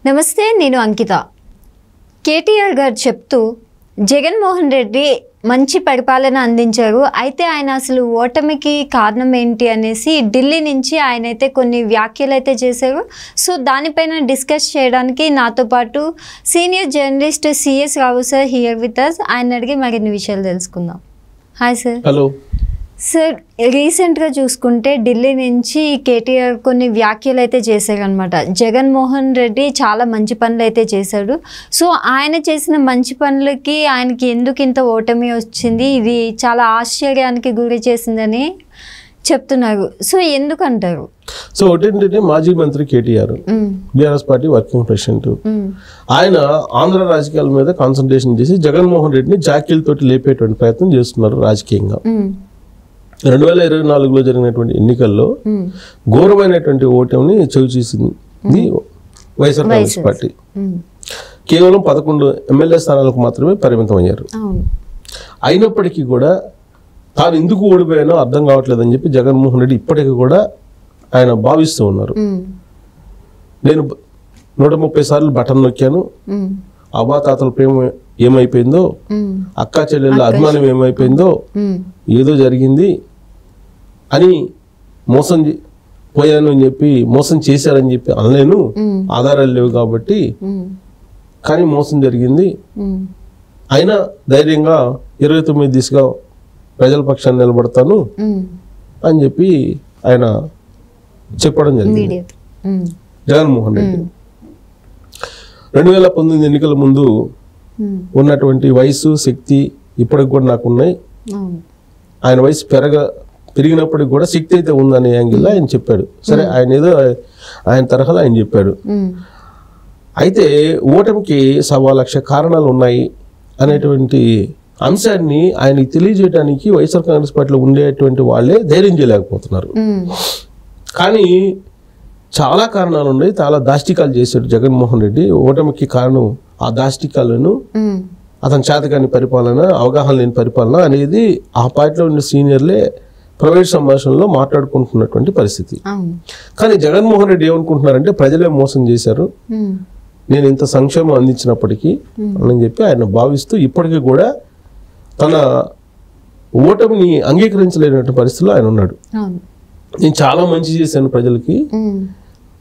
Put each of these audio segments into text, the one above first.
నమస్తే, నేను అంకిత. కేటీఆర్ గారు చెప్తూ జగన్మోహన్ రెడ్డి మంచి పరిపాలన అందించారు, అయితే ఆయన అసలు ఓటమికి కారణం ఏంటి అనేసి ఢిల్లీ నుంచి ఆయన అయితే కొన్ని వ్యాఖ్యలు అయితే చేశారు. సో దానిపైన డిస్కస్ చేయడానికి నాతో పాటు senior journalist CS Rao sir here with us. ఆయన అడిగి మరిన్ని విషయాలు తెలుసుకుందాం. Hi sir. హలో సార్, రీసెంట్గా చూసుకుంటే ఢిల్లీ నుంచి కేటీఆర్ కొన్ని వ్యాఖ్యలు అయితే చేశారనమాట. జగన్మోహన్ రెడ్డి చాలా మంచి పనులు అయితే చేశాడు, సో ఆయన చేసిన మంచి పనులకి ఆయనకి ఎందుకు ఇంత ఓటమి వచ్చింది, ఇది చాలా ఆశ్చర్యానికి గురి చేసిందని చెప్తున్నారు. సో ఎందుకంటారు? సో ఒకటేంటంటే మాజీ మంత్రి KTR BRS party working president, ఆయన ఆంధ్ర రాజకీయాల మీద కాన్సన్ట్రేషన్ చేసి జగన్మోహన్ రెడ్డిని జాకీలతోటి లేపేటువంటి ప్రయత్నం చేస్తున్నారు రాజకీయంగా. 2024లో జరిగినటువంటి ఎన్నికల్లో ఘోరమైనటువంటి ఓటమిని చవి చూసింది వైఎస్ఆర్ కాంగ్రెస్ పార్టీ. కేవలం 11 ఎమ్మెల్యే స్థానాలకు మాత్రమే పరిమితం అయ్యారు. అయినప్పటికీ కూడా తాను ఎందుకు ఓడిపోయానో అర్థం కావట్లేదని చెప్పి జగన్మోహన్ రెడ్డి ఇప్పటికీ కూడా ఆయన భావిస్తూ ఉన్నారు. నేను 130 సార్లు బటన్ నొక్కాను, అవ్వాతాతల ప్రేమ ఏమైపోయిందో, అక్కా చెల్లెళ్ళ అభిమానం ఏమైపోయిందో, ఏదో జరిగింది అని మోసం పోయాను అని చెప్పి, మోసం చేశారని చెప్పి అనలేను, ఆధారాలు లేవు కాబట్టి, కానీ మోసం జరిగింది. అయినా ధైర్యంగా 29 దిశగా ప్రజల పక్షాన్ని నిలబడతాను అని చెప్పి ఆయన చెప్పడం జరిగింది జగన్మోహన్ రెడ్డి. 2019 ఎన్నికల ముందు ఉన్నటువంటి వయసు, శక్తి ఇప్పటికి కూడా నాకు ఉన్నాయి. ఆయన వయసు పెరిగినప్పటికి కూడా శక్తి అయితే ఉందనే యాంగిల్లో ఆయన చెప్పాడు. సరే, ఆయన ఏదో ఆయన తరహాలో ఆయన చెప్పాడు. అయితే ఓటమికి 1,00,000 కారణాలు ఉన్నాయి అనేటువంటి అంశాన్ని ఆయనకి తెలియజేయడానికి వైఎస్ఆర్ కాంగ్రెస్ పార్టీలో ఉండేటువంటి వాళ్ళే ధైర్యం చేయలేకపోతున్నారు. కానీ చాలా కారణాలు ఉన్నాయి, చాలా దాష్టికాలు చేశాడు జగన్మోహన్ రెడ్డి. ఓటమికి కారణం ఆ దాష్టికాలను, అతని చేతకాని పరిపాలన, అవగాహన లేని పరిపాలన అనేది ఆ పార్టీలో ఉన్న సీనియర్లే ప్రైవేట్ సంభాషణలో మాట్లాడుకుంటున్నటువంటి పరిస్థితి. కానీ జగన్మోహన్ రెడ్డి ఏమనుకుంటున్నారంటే ప్రజలే మోసం చేశారు, నేను ఇంత సంక్షేమం అందించినప్పటికీ అని చెప్పి ఆయన భావిస్తూ ఇప్పటికీ కూడా తన ఓటమిని అంగీకరించలేనటువంటి పరిస్థితిలో ఆయన ఉన్నాడు. నేను చాలా మంచి చేశాను ప్రజలకి,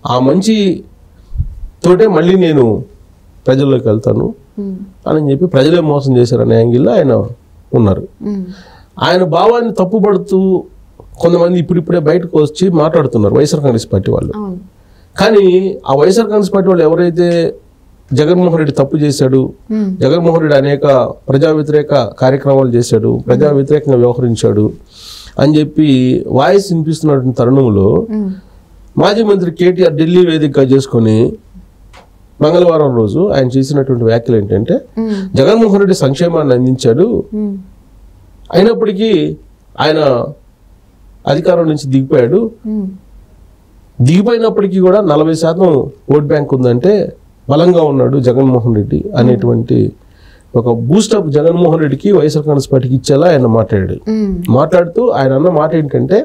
ఆ మంచి తోటే మళ్ళీ నేను ప్రజల్లోకి వెళ్తాను అని చెప్పి ప్రజలే మోసం చేశారనే యాంగిల్లో ఆయన ఉన్నారు. ఆయన భావాన్ని తప్పుపడుతూ కొంతమంది ఇప్పుడిప్పుడే బయటకు వచ్చి మాట్లాడుతున్నారు వైఎస్ఆర్ కాంగ్రెస్ పార్టీ వాళ్ళు. కానీ ఆ వైఎస్ఆర్ కాంగ్రెస్ పార్టీ వాళ్ళు ఎవరైతే జగన్మోహన్ రెడ్డి తప్పు చేశాడు, జగన్మోహన్ రెడ్డి అనేక ప్రజా వ్యతిరేక కార్యక్రమాలు చేశాడు, ప్రజా వ్యతిరేకంగా వ్యవహరించాడు అని చెప్పి వాయిస్ వినిపిస్తున్నటువంటి తరుణంలో మాజీ మంత్రి కేటీఆర్ ఢిల్లీ వేదికగా చేసుకొని మంగళవారం రోజు ఆయన చేసినటువంటి వ్యాఖ్యలు ఏంటంటే, జగన్మోహన్ రెడ్డి సంక్షేమాన్ని అందించాడు, అయినప్పటికీ ఆయన అధికారం నుంచి దిగిపోయాడు, దిగిపోయినప్పటికీ కూడా 40% ఓట్ బ్యాంక్ ఉందంటే బలంగా ఉన్నాడు జగన్మోహన్ రెడ్డి అనేటువంటి ఒక బూస్టప్ జగన్మోహన్ రెడ్డికి వైఎస్ఆర్ కాంగ్రెస్ పార్టీకి ఇచ్చేలా ఆయన మాట్లాడాడు. మాట్లాడుతూ ఆయన అన్న మాట ఏంటంటే,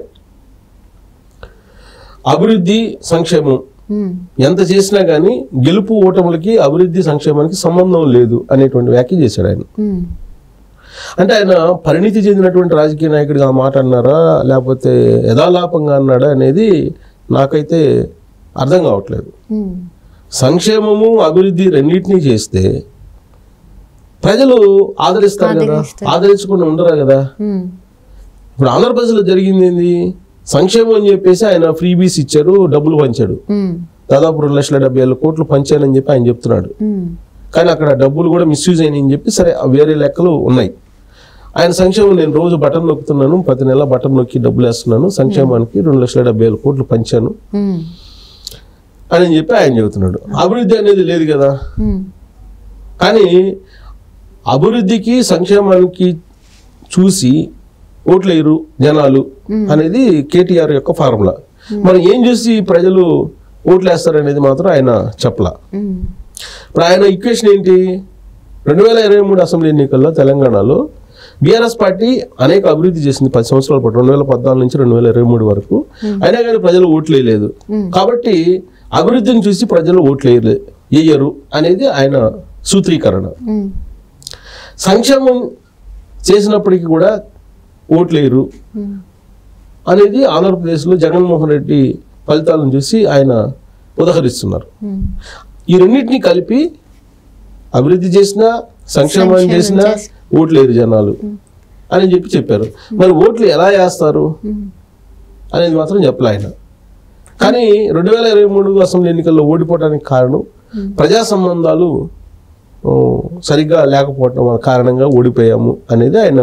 అభివృద్ధి సంక్షేమం ఎంత చేసినా గానీ గెలుపు ఓటములకి అభివృద్ధి సంక్షేమానికి సంబంధం లేదు అనేటువంటి వ్యాఖ్య చేశాడు ఆయన. అంటే ఆయన పరిణితి చెందినటువంటి రాజకీయ నాయకుడిగా ఆ మాట అన్నారా, లేకపోతే యథాలాపంగా అన్నాడా అనేది నాకైతే అర్థం కావట్లేదు. సంక్షేమము అభివృద్ధి రెండింటినీ చేస్తే ప్రజలు ఆదరిస్తారు కదా, ఆదరించకుండా ఉండరా కదా. ఇప్పుడు ఆంధ్రప్రదేశ్లో జరిగింది ఏంది, సంక్షేమం అని చెప్పేసి ఆయన ఫ్రీబీస్ ఇచ్చారు, డబ్బులు పంచాడు, దాదాపు 2,70,000 కోట్లు పంచానని చెప్పి ఆయన చెప్తున్నాడు. కానీ అక్కడ డబ్బులు కూడా మిస్యూజ్ అయినాయి అని చెప్పి సరే వేరే లెక్కలు ఉన్నాయి. ఆయన సంక్షేమం నేను రోజు బటన్ నొక్కుతున్నాను, ప్రతి నెల బటన్ నొక్కి డబ్బులు వేస్తున్నాను, సంక్షేమానికి 2,70,000 కోట్లు పంచాను అని చెప్పి ఆయన చెబుతున్నాడు. అభివృద్ధి అనేది లేదు కదా. కానీ అభివృద్ధికి సంక్షేమానికి చూసి ఓట్లేరు జనాలు అనేది కేటీఆర్ యొక్క ఫార్ములా. మరి ఏం చూసి ప్రజలు ఓట్లేస్తారనేది మాత్రం ఆయన చెప్పలా. ఇప్పుడు ఆయన ఈక్వేషన్ ఏంటి, 2023 అసెంబ్లీ ఎన్నికల్లో తెలంగాణలో బీఆర్ఎస్ పార్టీ అనేక అభివృద్ధి చేసింది 10 సంవత్సరాల పాటు, 2014 నుంచి 2023 వరకు. అయినా కానీ ప్రజలు ఓట్లు వేయలేదు. కాబట్టి అభివృద్ధిని చూసి ప్రజలు ఓట్లు వేయరు అనేది ఆయన సూత్రీకరణ. సంక్షేమం చేసినప్పటికీ కూడా ఓట్లేరు అనేది ఆంధ్రప్రదేశ్లో జగన్మోహన్ రెడ్డి ఫలితాలను చూసి ఆయన ఉదహరిస్తున్నారు. ఈ రెండింటినీ కలిపి అభివృద్ధి చేసినా సంక్షేమం చేసినా ఓట్లేరు జనాలు అని చెప్పారు. మరి ఓట్లు ఎలా వేస్తారు అనేది మాత్రం చెప్పలే ఆయన. కానీ 2023 అసెంబ్లీ ఎన్నికల్లో ఓడిపోవడానికి కారణం ప్రజా సంబంధాలు సరిగ్గా లేకపోవడం కారణంగా ఓడిపోయాము అనేది ఆయన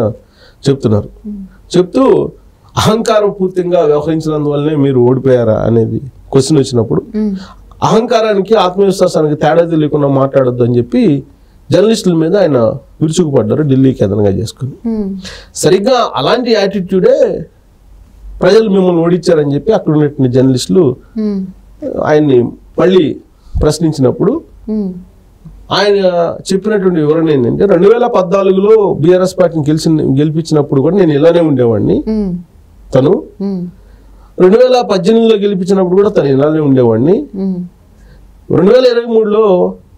చెప్తున్నారు. చెప్తూ అహంకారం పూర్తిగా వ్యవహరించినందువల్లనే మీరు ఓడిపోయారా అనేది క్వశ్చన్ వచ్చినప్పుడు అహంకారానికి ఆత్మవిశ్వాసానికి తేడా తెలియకుండా మాట్లాడొద్దు అని చెప్పి జర్నలిస్టుల మీద ఆయన విరుచుకుపడ్డారు ఢిల్లీ కేంద్రంగా చేసుకుని. సరిగ్గా అలాంటి యాటిట్యూడే ప్రజలు మిమ్మల్ని ఓడించారని చెప్పి అక్కడ ఉన్నటువంటి జర్నలిస్టులు ఆయన్ని మళ్ళీ ప్రశ్నించినప్పుడు ఆయన చెప్పినటువంటి వివరణ ఏంటంటే 2014లో బీఆర్ఎస్ పార్టీని గెలిపించినప్పుడు కూడా నేను ఇలానే ఉండేవాడిని, తను 2018లో గెలిపించినప్పుడు కూడా తను ఇలానే ఉండేవాడిని, 2023లో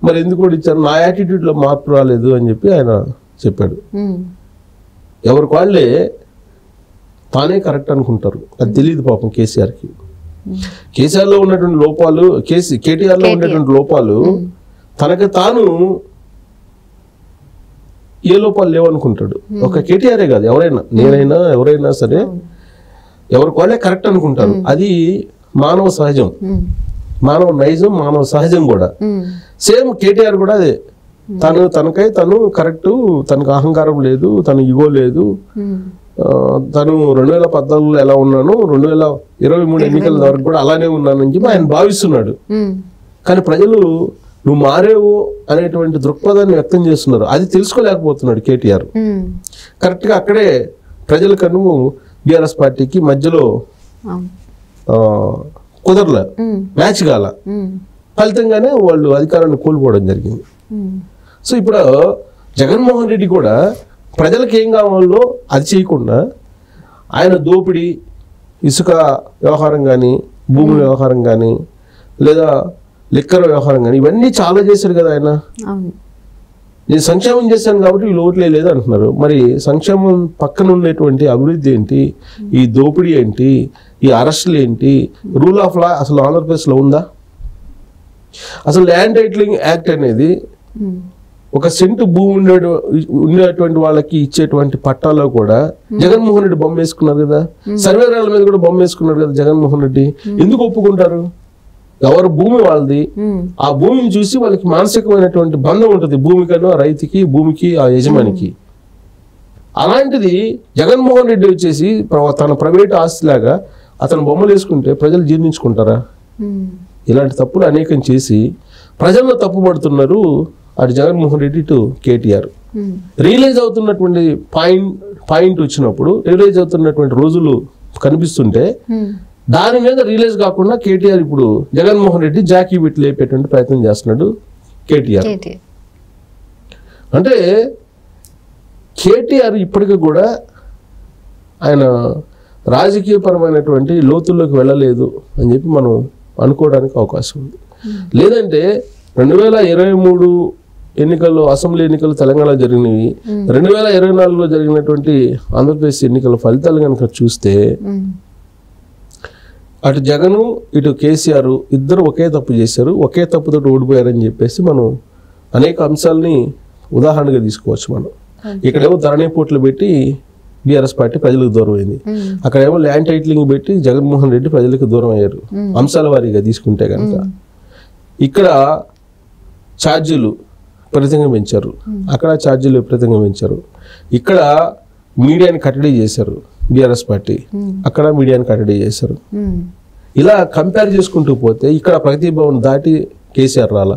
మరి ఎందుకు ఓడించారు, నా యాటిట్యూడ్ లో మార్పు రాలేదు అని చెప్పి ఆయన చెప్పాడు. ఎవరికి వాళ్ళే తానే కరెక్ట్ అనుకుంటారు, అది తెలియదు పాపం కేసీఆర్కి. కేసీఆర్లో ఉన్నటువంటి లోపాలు కేటీఆర్లో ఉండేటువంటి లోపాలు తనకు తాను ఏ లోపాలు లేవనుకుంటాడు. ఒక కేటీఆరే కాదు, ఎవరైనా నేనైనా ఎవరైనా సరే ఎవరికి వాళ్ళే కరెక్ట్ అనుకుంటారు. అది మానవ సహజం, మానవ నైజం, మానవ సహజం కూడా. సేమ్ కేటీఆర్ కూడా అదే, తను కరెక్ట్, తనకు అహంకారం లేదు, తను ఇగో లేదు, తను 2014లో ఎలా ఉన్నాను 2023 ఎన్నికల వరకు కూడా అలానే ఉన్నానని చెప్పి ఆయన భావిస్తున్నాడు. కానీ ప్రజలు నువ్వు మారేవు అనేటువంటి దృక్పథాన్ని వ్యక్తం చేస్తున్నారు. అది తెలుసుకోలేకపోతున్నాడు కేటీఆర్. కరెక్ట్ గా అక్కడే ప్రజలకను బీఆర్ఎస్ పార్టీకి మధ్యలో కుదరలే, మ్యాచ్ కాల, ఫలితంగానే వాళ్ళు అధికారాన్ని కోల్పోవడం జరిగింది. సో ఇప్పుడు జగన్మోహన్ రెడ్డి కూడా ప్రజలకు ఏం కావాలో అది చేయకుండా ఆయన దోపిడీ, ఇసుక వ్యవహారం కానీ, భూమి వ్యవహారం కానీ, లేదా లిక్కర్ వ్యవహారం కానీ, ఇవన్నీ చాలా చేశారు కదా ఆయన. నేను సంక్షేమం చేశాను కాబట్టి వీళ్ళు ఓట్లే లేదు అంటున్నారు. మరి సంక్షేమం పక్కన ఉండేటువంటి అభివృద్ధి ఏంటి, ఈ దోపిడీ ఏంటి, ఈ అరెస్టులు ఏంటి, రూల్ ఆఫ్ లా అసలు ఆంధ్రప్రదేశ్లో ఉందా? అసలు ల్యాండ్ టైటిలింగ్ యాక్ట్ అనేది ఒక సెంటు భూమి ఉండేటువంటి వాళ్ళకి ఇచ్చేటువంటి పట్టాలో కూడా జగన్మోహన్ రెడ్డి బొమ్మ వేసుకున్నారు కదా, సర్వేరాల మీద కూడా బొమ్మ వేసుకున్నారు కదా జగన్మోహన్ రెడ్డి. ఎందుకు ఒప్పుకుంటారు? ఎవరు భూమి వాళ్ళది, ఆ భూమిని చూసి వాళ్ళకి మానసికమైనటువంటి బంధం ఉంటుంది, భూమికను, ఆ రైతుకి, భూమికి, ఆ యజమానికి. అలాంటిది జగన్మోహన్ రెడ్డి వచ్చేసి తన ప్రైవేట్ ఆస్తిలాగా అతను బొమ్మలు వేసుకుంటే ప్రజలు జీర్ణించుకుంటారా? ఇలాంటి తప్పులు అనేకం చేసి ప్రజల్లో తప్పుపడుతున్నారు అటు జగన్మోహన్ రెడ్డి టు కేటీఆర్. రియలైజ్ అవుతున్నటువంటి పాయింట్ వచ్చినప్పుడు, రియలైజ్ అవుతున్నటువంటి రోజులు కనిపిస్తుంటే దాని మీద రియలైజ్ కాకుండా కేటీఆర్ ఇప్పుడు జగన్మోహన్ రెడ్డి జాకీ బిట్ లేపేటువంటి ప్రయత్నం చేస్తున్నాడు కేటీఆర్. అంటే కేటీఆర్ ఇప్పటికీ కూడా ఆయన రాజకీయపరమైనటువంటి లోతుల్లోకి వెళ్ళలేదు అని చెప్పి మనం అనుకోవడానికి అవకాశం ఉంది. లేదంటే 2023 ఎన్నికల్లో, అసెంబ్లీ ఎన్నికలు తెలంగాణ జరిగినవి, 2024లో జరిగినటువంటి ఆంధ్రప్రదేశ్ ఎన్నికల ఫలితాలు కనుక చూస్తే అటు జగను ఇటు కేసీఆర్ ఇద్దరు ఒకే తప్పు చేశారు, ఒకే తప్పుతో ఓడిపోయారని చెప్పేసి మనం అనేక అంశాలని ఉదాహరణగా తీసుకోవచ్చు. మనం ఇక్కడేమో ధరణి పోట్లు పెట్టి బీఆర్ఎస్ పార్టీ ప్రజలకు దూరం అయింది, అక్కడేమో ల్యాండ్ టైటిలింగ్ పెట్టి జగన్మోహన్ రెడ్డి ప్రజలకు దూరం అయ్యారు అంశాల వారీగా తీసుకుంటే కనుక. ఇక్కడ ఛార్జీలు విపరీతంగా పెంచారు, అక్కడ ఛార్జీలు విపరీతంగా పెంచారు. ఇక్కడ మీడియాని కట్టడి చేశారు బీఆర్ఎస్ పార్టీ, అక్కడ మీడియాని కట్టడి చేశారు. ఇలా కంపేర్ చేసుకుంటూ పోతే ఇక్కడ ప్రగతి భవన్ దాటి కేసీఆర్ రాలా,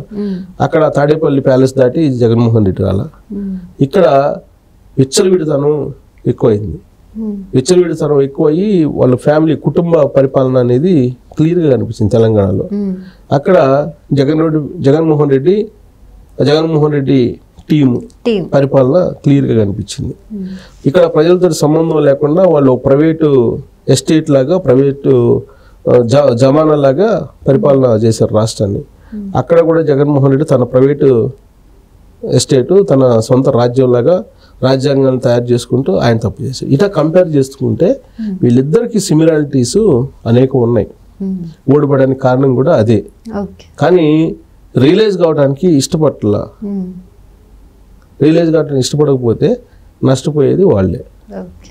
అక్కడ తాడేపల్లి ప్యాలెస్ దాటి జగన్మోహన్ రెడ్డి రాలా. ఇక్కడ విచ్చలవిడితనం ఎక్కువైంది, విచ్చలవిడితనం ఎక్కువయ్యి వాళ్ళ ఫ్యామిలీ కుటుంబ పరిపాలన అనేది క్లియర్గా కనిపించింది తెలంగాణలో. అక్కడ జగన్మోహన్ రెడ్డి టీము పరిపాలన క్లియర్గా కనిపించింది. ఇక్కడ ప్రజలతో సంబంధం లేకుండా వాళ్ళు ప్రైవేటు ఎస్టేట్ లాగా, ప్రైవేటు జమానా లాగా పరిపాలన చేశారు రాష్ట్రాన్ని. అక్కడ కూడా జగన్మోహన్ రెడ్డి తన ప్రైవేటు ఎస్టేటు తన సొంత రాజ్యంలాగా రాజ్యాంగాన్ని తయారు చేసుకుంటూ ఆయన తప్పు చేశారు. ఇట్లా కంపేర్ చేసుకుంటే వీళ్ళిద్దరికి సిమిలారిటీస్ అనేక ఉన్నాయి. ఓడిపడడానికి కారణం కూడా అదే. కానీ రియలైజ్ కావడానికి ఇష్టపడలా. రియలైజ్ కావడానికి ఇష్టపడకపోతే నష్టపోయేది వాళ్ళే. రైట్.